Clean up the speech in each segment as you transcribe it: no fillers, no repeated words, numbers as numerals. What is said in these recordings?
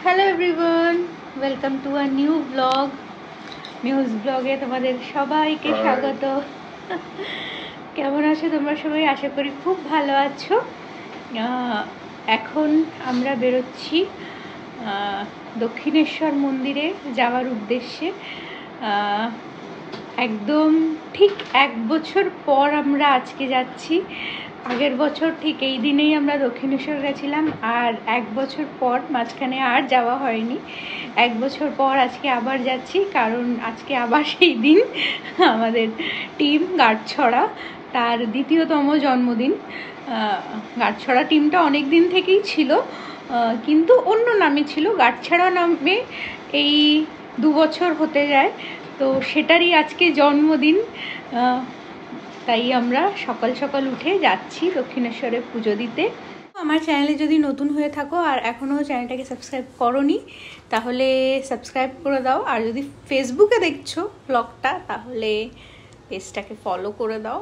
Hello everyone, welcome to a new blog. News ব্লগে তোমাদের সবাইকে স্বাগত। কেমন আছো তোমরা সবাই? আশা করি খুব ভালো আছো। এখন আমরা বেরোচ্ছি দক্ষিণেশ্বর মন্দিরে যাওয়ার উদ্দেশ্যে। একদম ঠিক 1 বছর পর আমরা আজকে যাচ্ছি। আগের বছর ঠিক এই দিনেই আমরা দক্ষিণেশ্বর গেছিলাম, আর 1 বছর পর মাঝখানে আর যাওয়া হয়নি। 1 বছর পর আজকে আবার যাচ্ছি, কারণ আজকে আবার সেই দিন আমাদের টিম গাঁটছড়া তার দ্বিতীয়তম জন্মদিন। গাঁটছড়া টিমটা অনেক দিন থেকেই ছিল, কিন্তু অন্য নামে ছিল, গাঁটছড়া নামে এই 2 বছর হতে যায়। তো সেটারই আজকে জন্মদিন, তাই আমরা সকাল সকাল উঠে যাচ্ছি দক্ষিণেশ্বরে পুজো দিতে। আমার চ্যানেলে যদি নতুন হয়ে থাকো আর এখনও চ্যানেলটাকে সাবস্ক্রাইব করোনি, তাহলে সাবস্ক্রাইব করে দাও। আর যদি ফেসবুকে দেখছো ব্লগটা, তাহলে পেজটাকে ফলো করে দাও।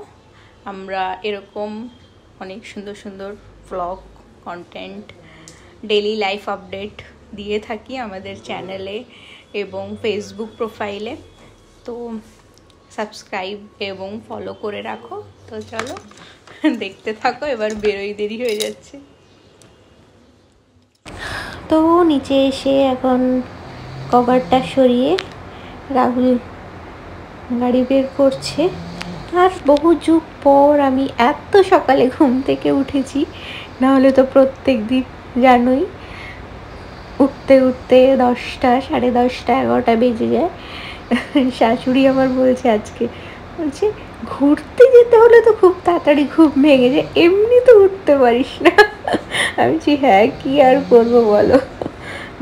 আমরা এরকম অনেক সুন্দর সুন্দর blog content, daily life update দিয়ে থাকি আমাদের চ্যানেলে এবং ফেসবুক প্রোফাইলে। তো সাবস্ক্রাইব এবং ফলো করে রাখো। তো চলো দেখতে থাকো, এবার বেরোই, দেরি হয়ে যাচ্ছে। তো নিচে এসে এখন কভারটা সরিয়ে রাহুল গাড়ি বের করছে। আর বহু যুগ পর আমি এত সকালে ঘুম থেকে উঠেছি, নাহলে তো প্রত্যেক দিন জানোই উঠতে উঠতে 10টা, 10:30, 11টা বেজে যায়। শাশুড়ি আমার বলছে আজকে, বলছে ঘুরতে যেতে হলে তো খুব তাড়াতাড়ি ঘুম ভেঙে যায়, এমনি তো উঠতে পারিস না। আমি বলছি হ্যাঁ, কি আর করবো বলো।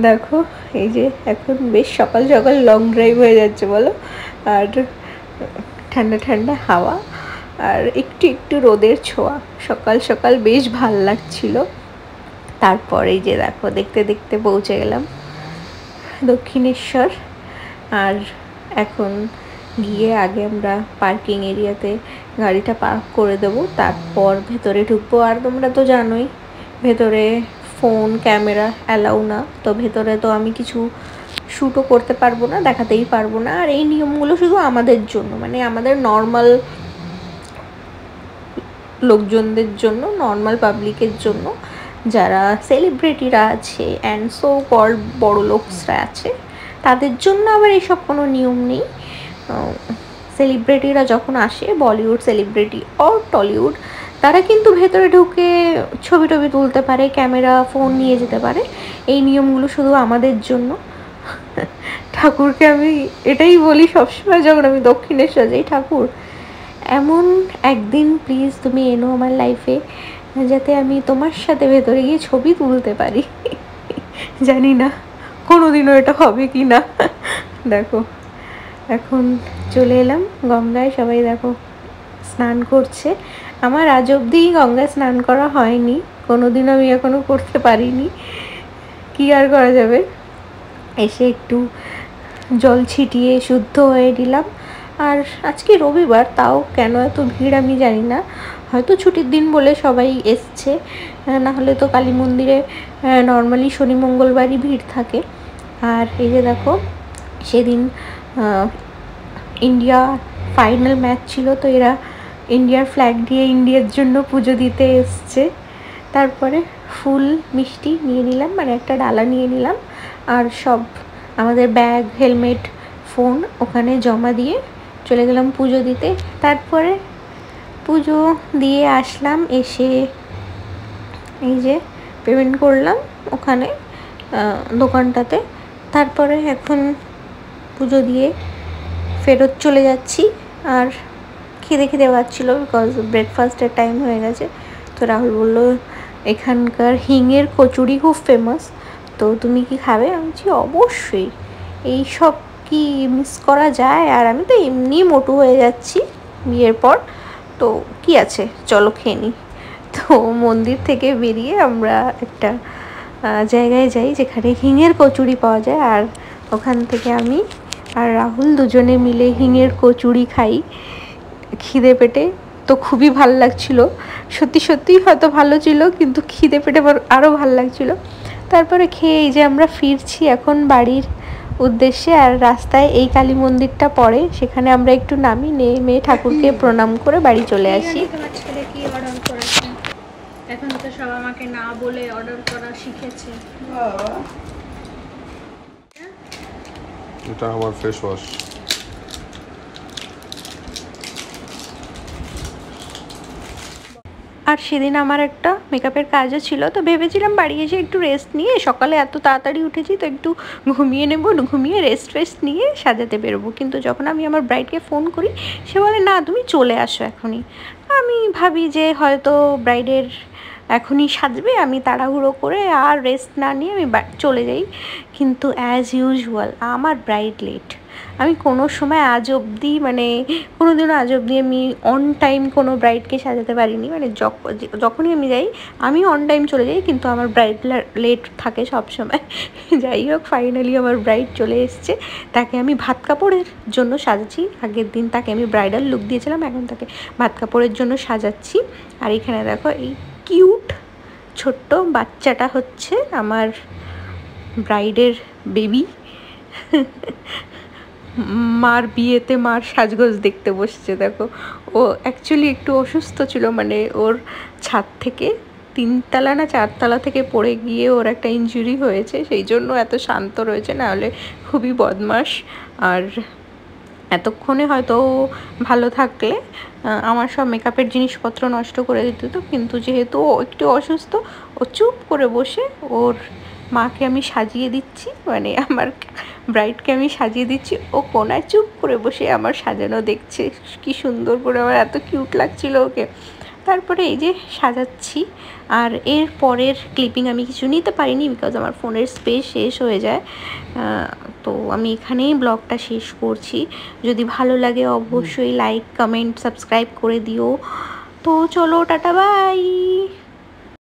দেখো এই যে এখন বেশ সকাল সকাল লং ড্রাইভ হয়ে যাচ্ছে বলো, আর ঠান্ডা ঠান্ডা হাওয়া আর একটু একটু রোদের ছোঁয়া, সকাল সকাল বেশ ভাল লাগছিল। তারপর এই যে দেখো দেখতে দেখতে পৌঁছে গেলাম দক্ষিণেশ্বর। আর এখন গিয়ে আগে আমরা পার্কিং এরিয়াতে গাড়িটা পার্ক করে দেবো, তারপর ভেতরে ঢুকবো। আর তোমরা তো জানোই ভেতরে ফোন ক্যামেরা অ্যালাউ না, তো ভেতরে তো আমি কিছু শ্যুটও করতে পারবো না, দেখাতেই পারবো না। আর এই নিয়মগুলো শুধু আমাদের জন্য, মানে আমাদের নর্মাল লোকজনদের জন্য, নর্মাল পাবলিকের জন্য, যারা সেলিব্রিটিরা আছে অ্যান্ড সো কল্ড বড় লোকসরা আছে, তাদের জন্য আবার এইসব কোনো নিয়ম নেই। সেলিব্রিটিরা যখন আসে, বলিউড সেলিব্রিটি অর টলিউড, তারা কিন্তু ভেতরে ঢুকে ছবি টবি তুলতে পারে, ক্যামেরা ফোন নিয়ে যেতে পারে। এই নিয়মগুলো শুধু আমাদের জন্য। ঠাকুরকে আমি এটাই বলি সবসময় যখন আমি দক্ষিণেশ্বর যাই, ঠাকুর এমন একদিন প্লিজ তুমি এনো আমার লাইফে, যাতে আমি তোমার সাথে ভেতরে গিয়ে ছবি তুলতে পারি। জানি না কোনোদিনও এটা হবে কি না। দেখো এখন চলে এলাম গঙ্গায়, সবাই দেখো স্নান করছে। আমার আজ অবধি গঙ্গায় স্নান করা হয়নি, কোনোদিন আমি এখনও করতে পারিনি, কি আর করা যাবে। এসে একটু জল ছিটিয়ে শুদ্ধ হয়ে দিলাম। আর আজকে রবিবার, তাও কেন এত ভিড় আমি জানি না, হয়তো ছুটির দিন বলে সবাই এসছে, না হলে তো কালী মন্দিরে নর্মালি শনি মঙ্গলবারই ভিড় থাকে। আর এই যে দেখো সেদিন ইন্ডিয়া ফাইনাল ম্যাচ ছিল, তো এরা ইন্ডিয়ার ফ্ল্যাগ দিয়ে ইন্ডিয়ার জন্য পুজো দিতে এসছে। তারপরে ফুল মিষ্টি নিয়ে নিলাম, মানে একটা ডালা নিয়ে নিলাম, আর সব আমাদের ব্যাগ হেলমেট ফোন ওখানে জমা দিয়ে চলে গেলাম পুজো দিতে। তারপরে পুজো দিয়ে আসলাম, এসে এই যে পেমেন্ট করলাম ওখানে দোকানটাতে। তারপরে এখন পুজো দিয়ে ফেরত চলে যাচ্ছি। আর খিদে খিদে পাচ্ছিলো, বিকজ ব্রেকফাস্টের টাইম হয়ে গেছে। তো রাহুল বললো এখানকার হিঙের কচুরি খুব ফেমাস, তো তুমি কি খাবে? আমি বলছি অবশ্যই, এইসব কি মিস করা যায়? আর আমি তো এমনি মোটু হয়ে যাচ্ছি বিয়ের পর, তো কি আছে, চলো খেয়ে নিই। তো মন্দির থেকে বেরিয়ে আমরা একটা জায়গায় যাই যেখানে হিঙের কচুরি পাওয়া যায়, আর ওখান থেকে আমি আর রাহুল দুজনে মিলে হিঙের কচুরি খাই খিদে পেটে। তো খুবই ভালো লাগছিল, সত্যি সত্যিই হয়তো ভালো ছিল, কিন্তু খিদে পেটে আরও ভালো লাগছিল। তারপরে খেয়ে এই যে আমরা ফিরছি এখন বাড়ির উদ্দেশ্যে। আর রাস্তায় এই কালী মন্দিরটা পড়ে, সেখানে আমরা একটু নামি, নেমে ঠাকুরকে প্রণাম করে বাড়ি চলে আসি। তোমার ছেলে কি অর্ডার করেছে? এখন তো সব আমাকে না বলে অর্ডার করা শিখেছে। এটা আমার ফেস ওয়াশ। আর সেদিন আমার একটা মেকআপের কাজও ছিল, তো ভেবেছিলাম বাড়ি এসে একটু রেস্ট নিয়ে, সকালে এত তাড়াতাড়ি উঠেছি তো একটু ঘুমিয়ে নেব, ঘুমিয়ে রেস্ট নিয়ে সাজাতে বেরোবো। কিন্তু যখন আমি আমার ব্রাইডকে ফোন করি, সে বলে না তুমি চলে আসো এখনই। আমি ভাবি যে হয়তো ব্রাইডের এখনই সাজবে, আমি তাড়াহুড়ো করে আর রেস্ট না নিয়ে আমি চলে যাই। কিন্তু অ্যাজ ইউজুয়াল আমার ব্রাইড লেট। আমি কোনো সময় আজ অবধি কোনো দিনও আজ অবধি আমি অন টাইম কোনো ব্রাইডকে সাজাতে পারিনি। যখনই আমি যাই আমি অন টাইম চলে যাই, কিন্তু আমার ব্রাইড লেট থাকে সব সময়। যাই হোক, ফাইনালি আমার ব্রাইড চলে এসছে। তাকে আমি ভাত কাপড়ের জন্য সাজাচ্ছি। আগের দিন তাকে আমি ব্রাইডাল লুক দিয়েছিলাম, এখন তাকে ভাত কাপড়ের জন্য সাজাচ্ছি। আর এখানে দেখো এই কিউট ছোট্ট বাচ্চাটা হচ্ছে আমার ব্রাইডের বেবি। মার বিয়েতে মার সাজগোজ দেখতে বসছে। দেখো, ও অ্যাকচুয়ালি একটু অসুস্থ ছিল, ওর ছাদ থেকে 3তলা না 4তলা থেকে পড়ে গিয়ে ওর একটা ইনজুরি হয়েছে, সেই জন্য এত শান্ত রয়েছে, নাহলে খুবই বদমাশ। আর এতক্ষণে হয়তো ভালো থাকলে আমার সব মেকআপের জিনিসপত্র নষ্ট করে দিত, কিন্তু যেহেতু ও একটু অসুস্থ, ও চুপ করে বসে ওর মাকে আমি সাজিয়ে দিচ্ছি, আমার ব্রাইডকে আমি সাজিয়ে দিচ্ছি। ও কোনায় চুপ করে বসে আমার সাজানো দেখছে, কি সুন্দর করে, আমার এত কিউট লাগছিল ওকে। তারপরে এই যে সাজাচ্ছি। আর এর পরের ক্লিপিং আমি কিছু নিতে পারিনি, বিকজ আমার ফোনের স্পেস শেষ হয়ে যায়। তো আমি এখানেই ব্লগটা শেষ করছি। যদি ভালো লাগে অবশ্যই লাইক, কমেন্ট, সাবস্ক্রাইব করে দিও। তো চলো, টাটা, বাই।